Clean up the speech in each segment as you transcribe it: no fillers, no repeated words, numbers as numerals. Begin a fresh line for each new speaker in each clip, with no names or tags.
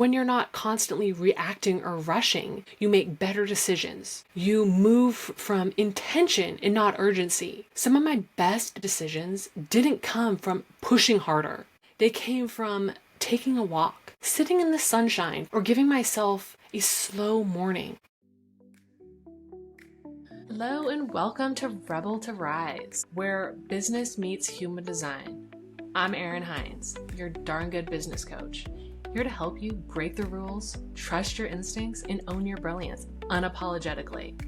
When you're not constantly reacting or rushing, you make better decisions. You move from intention and not urgency. Some of my best decisions didn't come from pushing harder. They came from taking a walk, sitting in the sunshine, or giving myself a slow morning. Hello and welcome to Rebel to Rise, where business meets human design. I'm Erin Hines, your darn good business coach, here to help you break the rules, trust your instincts, and own your brilliance unapologetically.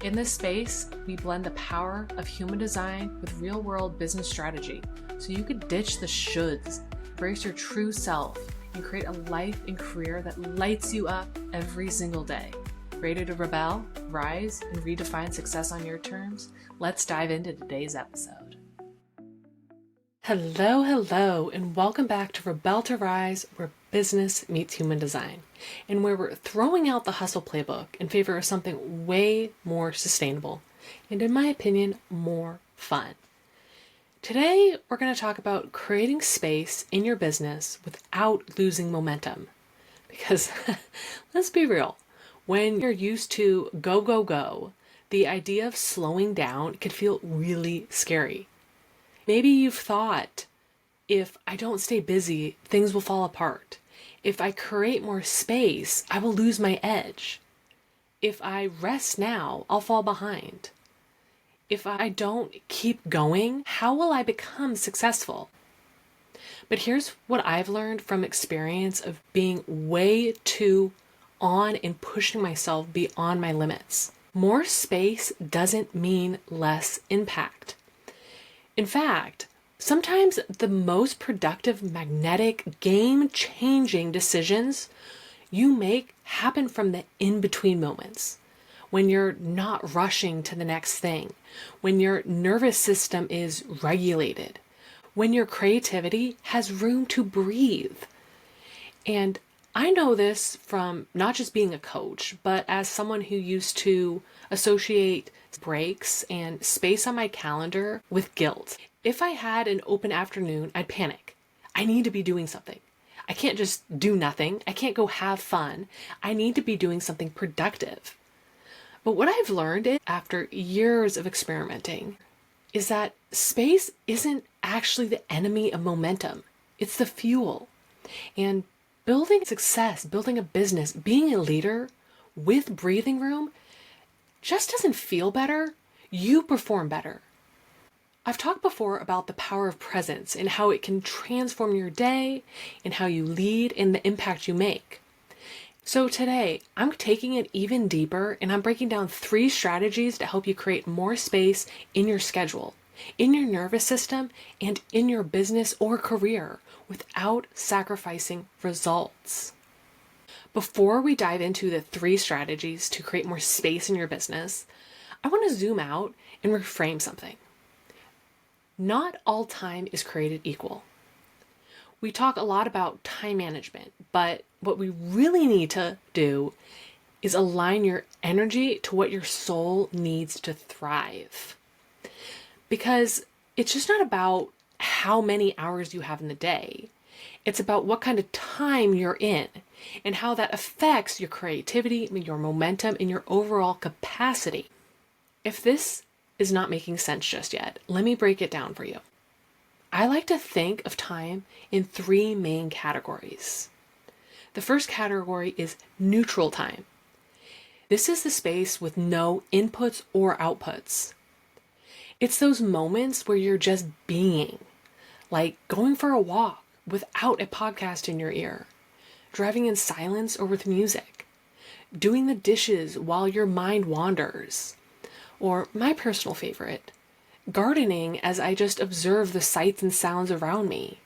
In this space, we blend the power of human design with real-world business strategy so you can ditch the shoulds, embrace your true self, and create a life and career that lights you up every single day. Ready to rebel, rise, and redefine success on your terms? Let's dive into today's episode. Hello, and welcome back to Rebel to Rise, where business meets human design, and where we're throwing out the hustle playbook in favor of something way more sustainable, and in my opinion, more fun. Today, we're going to talk about creating space in your business without losing momentum. Because, let's be real, when you're used to go, the idea of slowing down can feel really scary. Maybe you've thought, if I don't stay busy, things will fall apart. If I create more space, I will lose my edge. If I rest now, I'll fall behind. If I don't keep going, how will I become successful? But here's what I've learned from experience of being way too on and pushing myself beyond my limits. More space doesn't mean less impact. In fact, sometimes the most productive, magnetic, game-changing decisions you make happen from the in-between moments. When you're not rushing to the next thing, when your nervous system is regulated, when your creativity has room to breathe. And I know this from not just being a coach, but as someone who used to associate breaks and space on my calendar with guilt. If I had an open afternoon, I'd panic. I need to be doing something. I can't just do nothing. I can't go have fun. I need to be doing something productive. But what I've learned after years of experimenting is that space isn't actually the enemy of momentum. It's the fuel. And building success, building a business, being a leader with breathing room just doesn't feel better. You perform better. I've talked before about the power of presence and how it can transform your day and how you lead and the impact you make. So today, I'm taking it even deeper and I'm breaking down 3 strategies to help you create more space in your schedule, in your nervous system, and in your business or career without sacrificing results. Before we dive into the 3 strategies to create more space in your business, I want to zoom out and reframe something. Not all time is created equal. We talk a lot about time management, but what we really need to do is align your energy to what your soul needs to thrive. Because it's just not about how many hours you have in the day. It's about what kind of time you're in and how that affects your creativity, your momentum, and your overall capacity. If this is not making sense just yet, let me break it down for you. I like to think of time in 3 main categories. The first category is neutral time. This is the space with no inputs or outputs. It's those moments where you're just being, like going for a walk without a podcast in your ear, driving in silence or with music, doing the dishes while your mind wanders, or my personal favorite, gardening as I just observe the sights and sounds around me.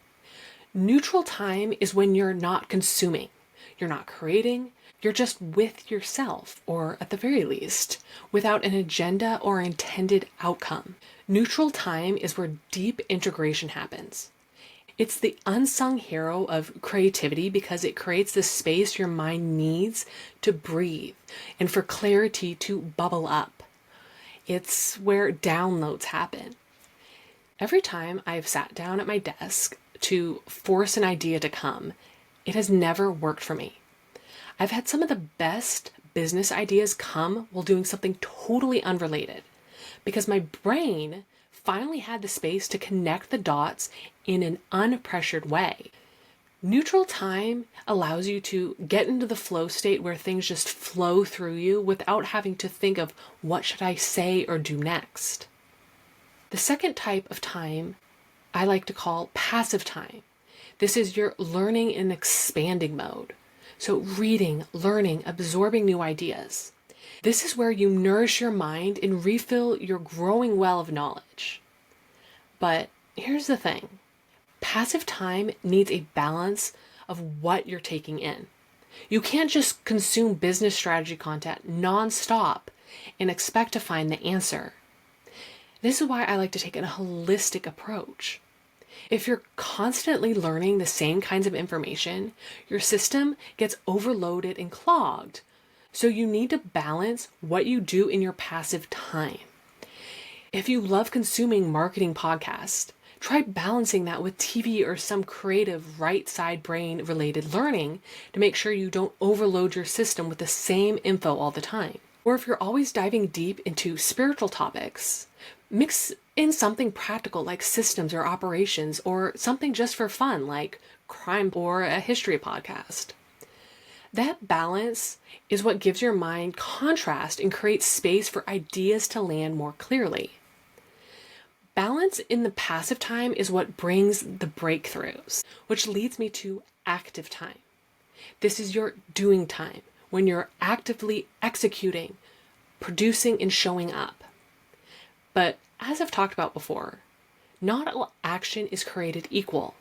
Neutral time is when you're not consuming, you're not creating, you're just with yourself, or at the very least, without an agenda or intended outcome. Neutral time is where deep integration happens. It's the unsung hero of creativity because it creates the space your mind needs to breathe and for clarity to bubble up. It's where downloads happen. Every time I've sat down at my desk to force an idea to come, it has never worked for me. I've had some of the best business ideas come while doing something totally unrelated because my brain finally had the space to connect the dots in an unpressured way. Neutral time allows you to get into the flow state where things just flow through you without having to think of what should I say or do next. The second type of time I like to call passive time. This is your learning and expanding mode. So reading, learning, absorbing new ideas. This is where you nourish your mind and refill your growing well of knowledge. But here's the thing. Passive time needs a balance of what you're taking in. You can't just consume business strategy content nonstop and expect to find the answer. This is why I like to take a holistic approach. If you're constantly learning the same kinds of information, your system gets overloaded and clogged. So you need to balance what you do in your passive time. If you love consuming marketing podcasts, try balancing that with TV or some creative right side brain related learning to make sure you don't overload your system with the same info all the time. Or if you're always diving deep into spiritual topics, mix in something practical like systems or operations, or something just for fun like crime or a history podcast. That balance is what gives your mind contrast and creates space for ideas to land more clearly. Balance in the passive time is what brings the breakthroughs, which leads me to active time. This is your doing time, when you're actively executing, producing, and showing up. But as I've talked about before, not all action is created equal.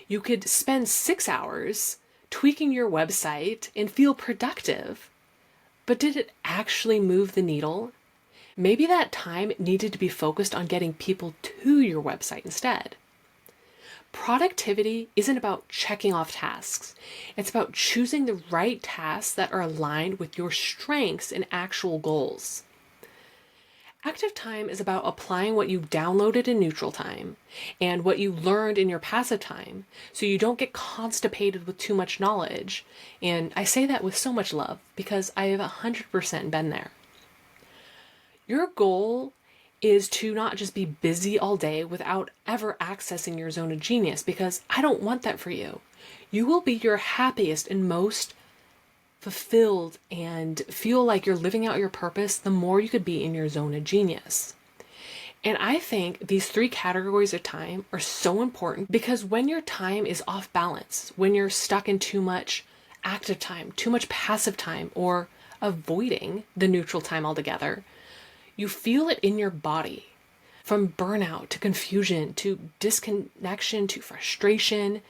You could spend 6 hours tweaking your website and feel productive, but did it actually move the needle? Maybe that time needed to be focused on getting people to your website instead. Productivity isn't about checking off tasks. It's about choosing the right tasks that are aligned with your strengths and actual goals. Active time is about applying what you downloaded in neutral time and what you learned in your passive time so you don't get constipated with too much knowledge. And I say that with so much love because I have 100% been there. Your goal is to not just be busy all day without ever accessing your zone of genius, because I don't want that for you. You will be your happiest and most fulfilled and feel like you're living out your purpose the more you could be in your zone of genius. And I think these 3 categories of time are so important because when your time is off balance, when you're stuck in too much active time, too much passive time, or avoiding the neutral time altogether, you feel it in your body. From burnout to confusion to disconnection to frustration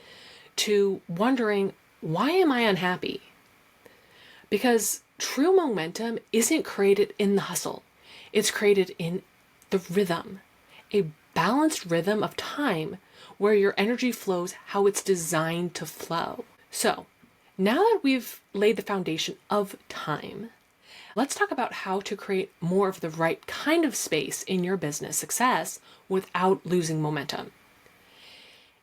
to wondering, why am I unhappy? Because true momentum isn't created in the hustle. It's created in the rhythm, a balanced rhythm of time where your energy flows how it's designed to flow. So now that we've laid the foundation of time, let's talk about how to create more of the right kind of space in your business success without losing momentum.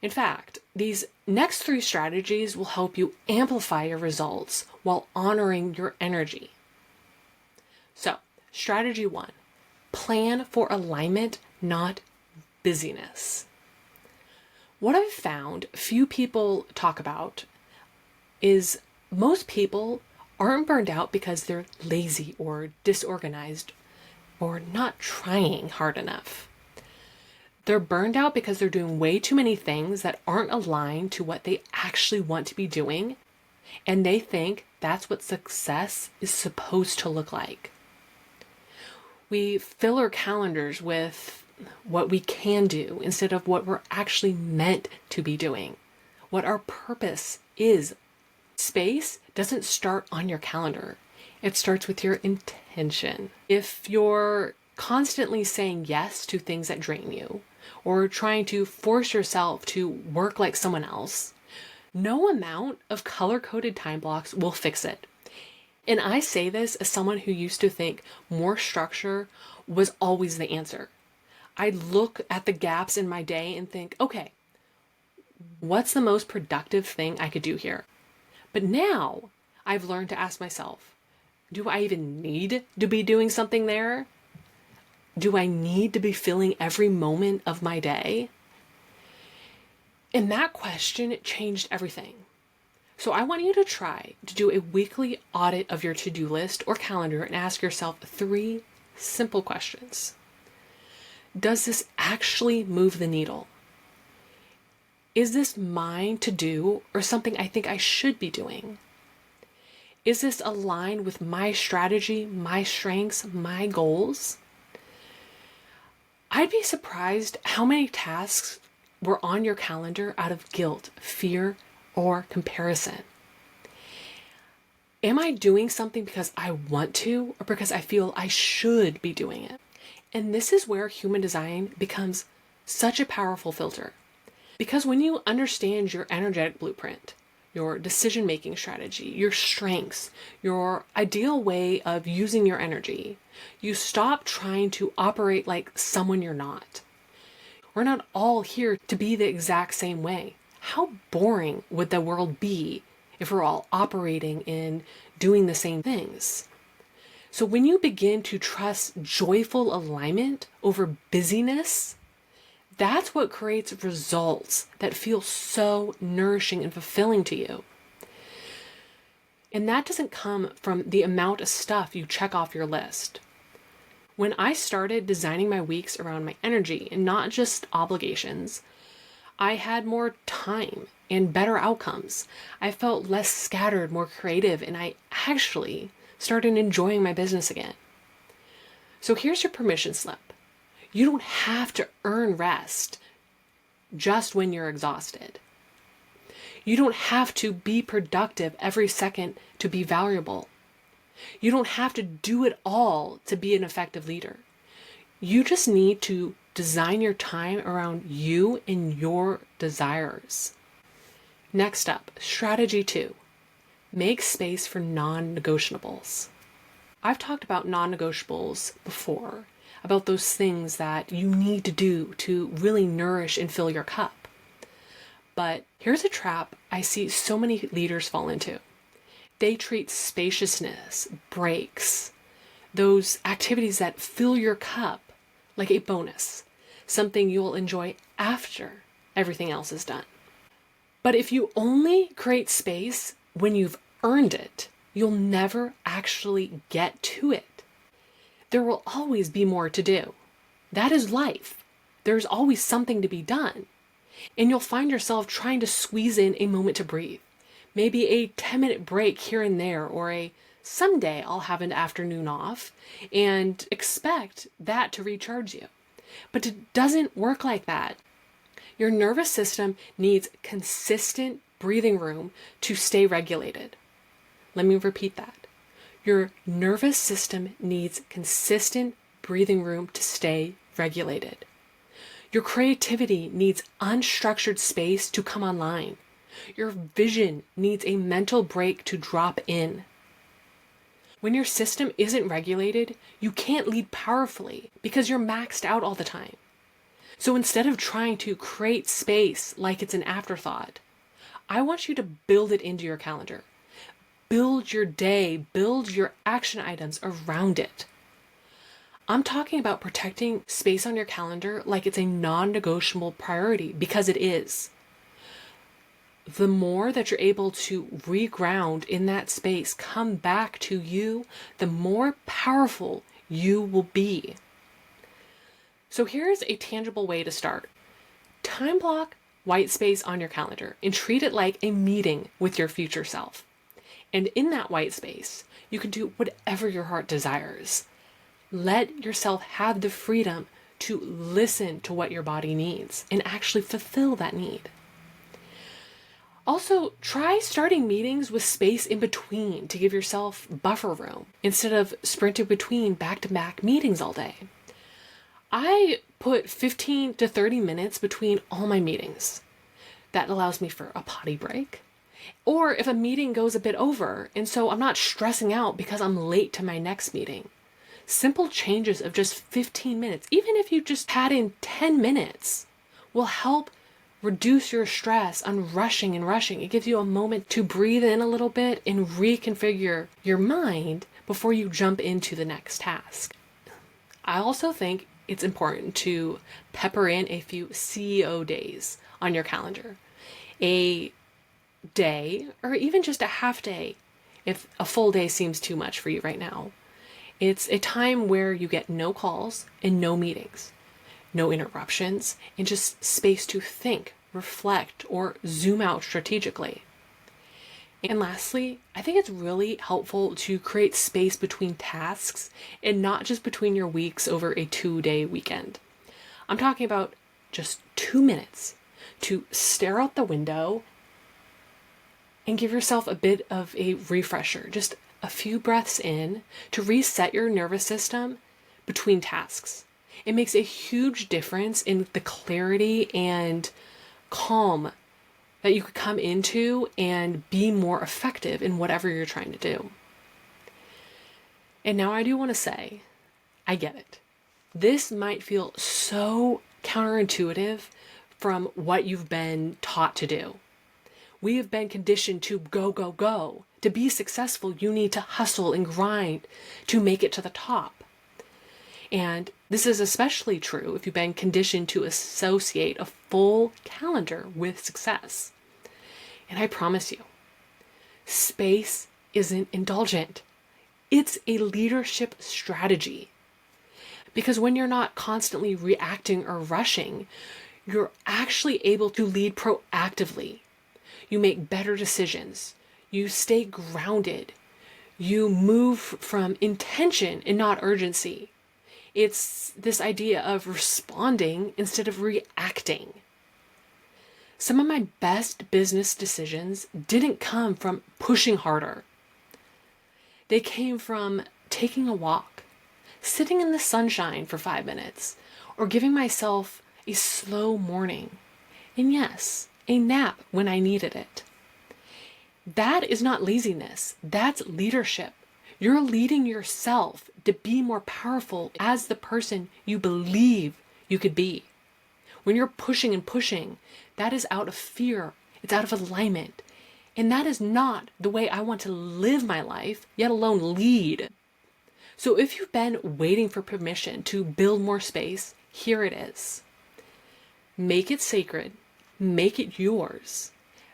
In fact, these next 3 strategies will help you amplify your results while honoring your energy. So, strategy 1, plan for alignment, not busyness. What I've found few people talk about is most people aren't burned out because they're lazy or disorganized or not trying hard enough. They're burned out because they're doing way too many things that aren't aligned to what they actually want to be doing, and they think that's what success is supposed to look like. We fill our calendars with what we can do instead of what we're actually meant to be doing, what our purpose is. Space doesn't start on your calendar. It starts with your intention. If you're constantly saying yes to things that drain you, or trying to force yourself to work like someone else, no amount of color-coded time blocks will fix it. And I say this as someone who used to think more structure was always the answer. I'd look at the gaps in my day and think, okay, what's the most productive thing I could do here? But now I've learned to ask myself, do I even need to be doing something there? Do I need to be filling every moment of my day? And that question changed everything. So I want you to try to do a weekly audit of your to-do list or calendar and ask yourself 3 simple questions. Does this actually move the needle? Is this mine to do or something I think I should be doing? Is this aligned with my strategy, my strengths, my goals? I'd be surprised how many tasks were on your calendar out of guilt, fear, or comparison. Am I doing something because I want to or because I feel I should be doing it? And this is where human design becomes such a powerful filter. Because when you understand your energetic blueprint, your decision-making strategy, your strengths, your ideal way of using your energy, you stop trying to operate like someone you're not. We're not all here to be the exact same way. How boring would the world be if we're all operating in doing the same things? So when you begin to trust joyful alignment over busyness, that's what creates results that feel so nourishing and fulfilling to you. And that doesn't come from the amount of stuff you check off your list. When I started designing my weeks around my energy and not just obligations, I had more time and better outcomes. I felt less scattered, more creative, and I actually started enjoying my business again. So here's your permission slip. You don't have to earn rest just when you're exhausted. You don't have to be productive every second to be valuable. You don't have to do it all to be an effective leader. You just need to design your time around you and your desires. Next up, strategy 2. Make space for non-negotiables. I've talked about non-negotiables before, about those things that you need to do to really nourish and fill your cup. But here's a trap I see so many leaders fall into. They treat spaciousness, breaks, those activities that fill your cup like a bonus, something you'll enjoy after everything else is done. But if you only create space when you've earned it, you'll never actually get to it. There will always be more to do. That is life. There's always something to be done. And you'll find yourself trying to squeeze in a moment to breathe. Maybe a 10-minute break here and there, or a someday I'll have an afternoon off, and expect that to recharge you. But it doesn't work like that. Your nervous system needs consistent breathing room to stay regulated. Let me repeat that. Your nervous system needs consistent breathing room to stay regulated. Your creativity needs unstructured space to come online. Your vision needs a mental break to drop in. When your system isn't regulated, you can't lead powerfully because you're maxed out all the time. So instead of trying to create space like it's an afterthought, I want you to build it into your calendar. Build your day, build your action items around it. I'm talking about protecting space on your calendar like it's a non-negotiable priority, because it is. The more that you're able to reground in that space, come back to you, the more powerful you will be. So here's a tangible way to start. Time block white space on your calendar and treat it like a meeting with your future self. And in that white space, you can do whatever your heart desires. Let yourself have the freedom to listen to what your body needs and actually fulfill that need. Also, try starting meetings with space in between to give yourself buffer room instead of sprinting between back-to-back meetings all day. I put 15 to 30 minutes between all my meetings. That allows me for a potty break. Or if a meeting goes a bit over, and so I'm not stressing out because I'm late to my next meeting. Simple changes of just 15 minutes, even if you just add in 10 minutes, will help reduce your stress on rushing and rushing. It gives you a moment to breathe in a little bit and reconfigure your mind before you jump into the next task. I also think it's important to pepper in a few CEO days on your calendar. A day, or even just a half day, if a full day seems too much for you right now. It's a time where you get no calls and no meetings, no interruptions, and just space to think, reflect, or zoom out strategically. And lastly, I think it's really helpful to create space between tasks and not just between your weeks over a 2-day weekend. I'm talking about just 2 minutes to stare out the window and give yourself a bit of a refresher, just a few breaths in to reset your nervous system between tasks. It makes a huge difference in the clarity and calm that you could come into and be more effective in whatever you're trying to do. And now I do want to say, I get it. This might feel so counterintuitive from what you've been taught to do. We have been conditioned to go, go, go. To be successful, you need to hustle and grind to make it to the top. And this is especially true if you've been conditioned to associate a full calendar with success. And I promise you, space isn't indulgent. It's a leadership strategy. Because when you're not constantly reacting or rushing, you're actually able to lead proactively. You make better decisions. You stay grounded. You move from intention and not urgency. It's this idea of responding instead of reacting. Some of my best business decisions didn't come from pushing harder. They came from taking a walk, sitting in the sunshine for 5 minutes, or giving myself a slow morning. And yes, a nap when I needed it. That is not laziness. That's leadership. You're leading yourself to be more powerful as the person you believe you could be. When you're pushing and pushing, that is out of fear. It's out of alignment. And that is not the way I want to live my life, yet alone lead. So if you've been waiting for permission to build more space, here it is. Make it sacred. Make it yours.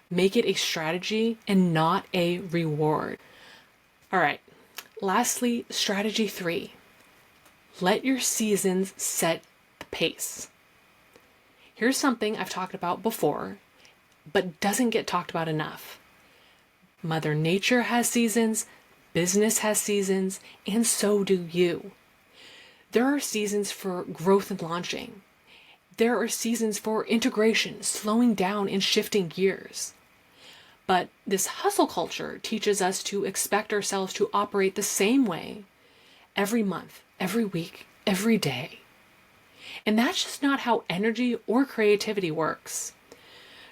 Make it a strategy and not a reward. All right. Lastly, strategy 3. Let your seasons set the pace. Here's something I've talked about before, but doesn't get talked about enough. Mother Nature has seasons, business has seasons, and so do you. There are seasons for growth and launching. There are seasons for integration, slowing down and shifting gears. But this hustle culture teaches us to expect ourselves to operate the same way every month, every week, every day. And that's just not how energy or creativity works.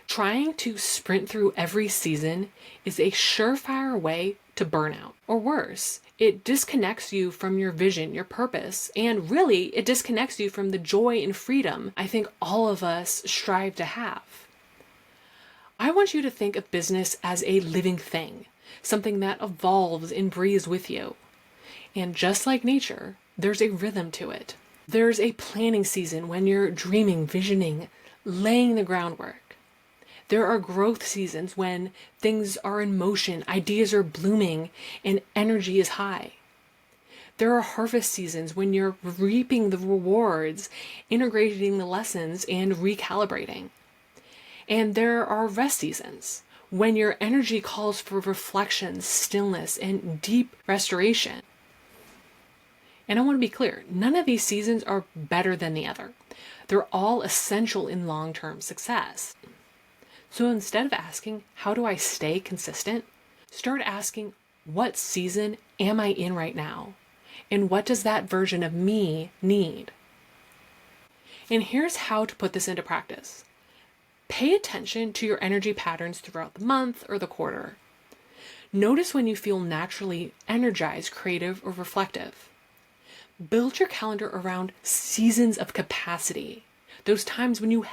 Trying to sprint through every season is a surefire way to burnout, or worse, it disconnects you from your vision, your purpose, and really it disconnects you from the joy and freedom I think all of us strive to have. I want you to think of business as a living thing, something that evolves and breathes with you. And just like nature, there's a rhythm to it. There's a planning season when you're dreaming, visioning, laying the groundwork. There are growth seasons when things are in motion, ideas are blooming, and energy is high. There are harvest seasons when you're reaping the rewards, integrating the lessons, and recalibrating. And there are rest seasons when your energy calls for reflection, stillness, and deep restoration. And I want to be clear, none of these seasons are better than the other. They're all essential in long-term success. So instead of asking, how do I stay consistent? Start asking, what season am I in right now? And what does that version of me need? And here's how to put this into practice. Pay attention to your energy patterns throughout the month or the quarter. Notice when you feel naturally energized, creative, or reflective. Build your calendar around seasons of capacity, those times when you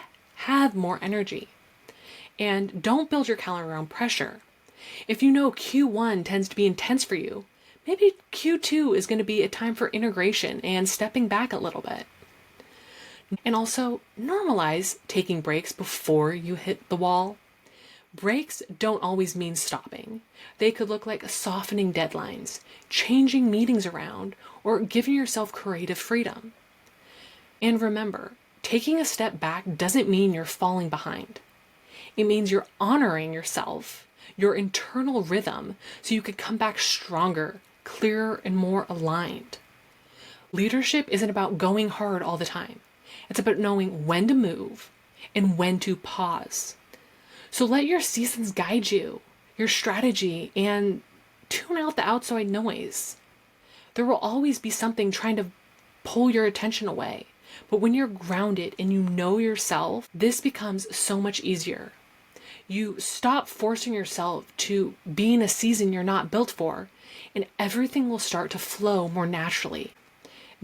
have more energy. And don't build your calendar around pressure. If you know Q1 tends to be intense for you, maybe Q2 is going to be a time for integration and stepping back a little bit. And also normalize taking breaks before you hit the wall. Breaks don't always mean stopping. They could look like softening deadlines, changing meetings around, or giving yourself creative freedom. And remember, taking a step back doesn't mean you're falling behind. It means you're honoring yourself, your internal rhythm, so you can come back stronger, clearer, and more aligned. Leadership isn't about going hard all the time. It's about knowing when to move and when to pause. So let your seasons guide you, your strategy, and tune out the outside noise. There will always be something trying to pull your attention away. But when you're grounded and you know yourself, this becomes so much easier. You stop forcing yourself to be in a season you're not built for, and everything will start to flow more naturally.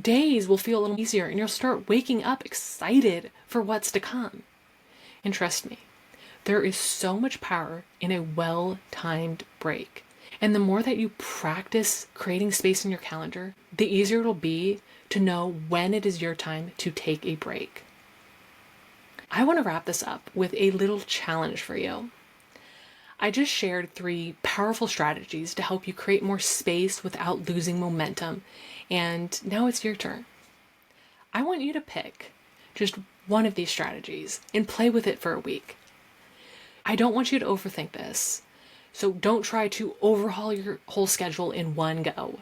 Days will feel a little easier, and you'll start waking up excited for what's to come. And trust me, there is so much power in a well-timed break. And the more that you practice creating space in your calendar, the easier it'll be to know when it is your time to take a break. I want to wrap this up with a little challenge for you. I just shared 3 powerful strategies to help you create more space without losing momentum, and now it's your turn. I want you to pick just one of these strategies and play with it for a week. I don't want you to overthink this, so don't try to overhaul your whole schedule in one go.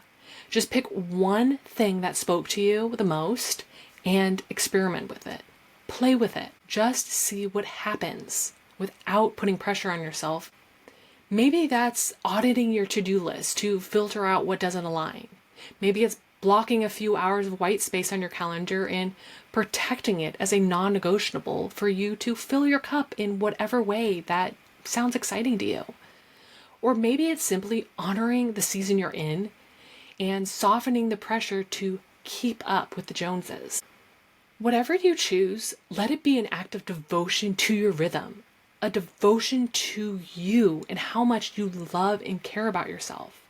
Just pick one thing that spoke to you the most and experiment with it. Play with it. Just see what happens without putting pressure on yourself. Maybe that's auditing your to-do list to filter out what doesn't align. Maybe it's blocking a few hours of white space on your calendar and protecting it as a non-negotiable for you to fill your cup in whatever way that sounds exciting to you. Or maybe it's simply honoring the season you're in and softening the pressure to keep up with the Joneses. Whatever you choose, let it be an act of devotion to your rhythm, a devotion to you and how much you love and care about yourself,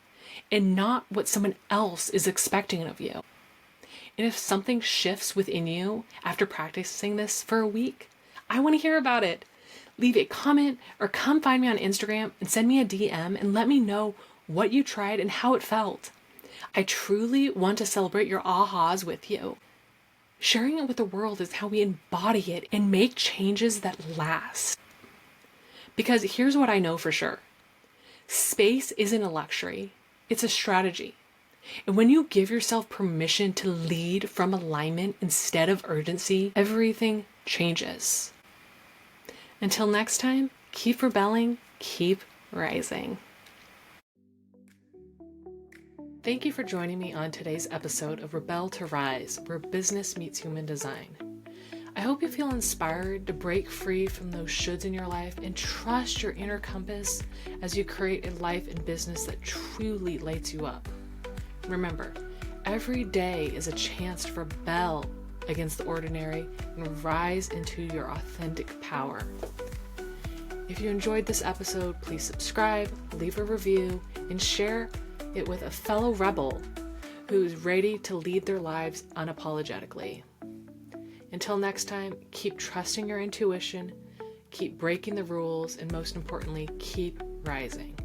and not what someone else is expecting of you. And if something shifts within you after practicing this for a week, I want to hear about it. Leave a comment or come find me on Instagram and send me a DM and let me know what you tried and how it felt. I truly want to celebrate your ahas with you. Sharing it with the world is how we embody it and make changes that last. Because here's what I know for sure. Space isn't a luxury, it's a strategy. And when you give yourself permission to lead from alignment instead of urgency, everything changes. Until next time, keep rebelling, keep rising. Thank you for joining me on today's episode of Rebel to Rise, where business meets human design. I hope you feel inspired to break free from those shoulds in your life and trust your inner compass as you create a life and business that truly lights you up. Remember, every day is a chance to rebel against the ordinary and rise into your authentic power. If you enjoyed this episode, please subscribe, leave a review, and share it with a fellow rebel who's ready to lead their lives unapologetically. Until next time, keep trusting your intuition, keep breaking the rules, and most importantly, keep rising.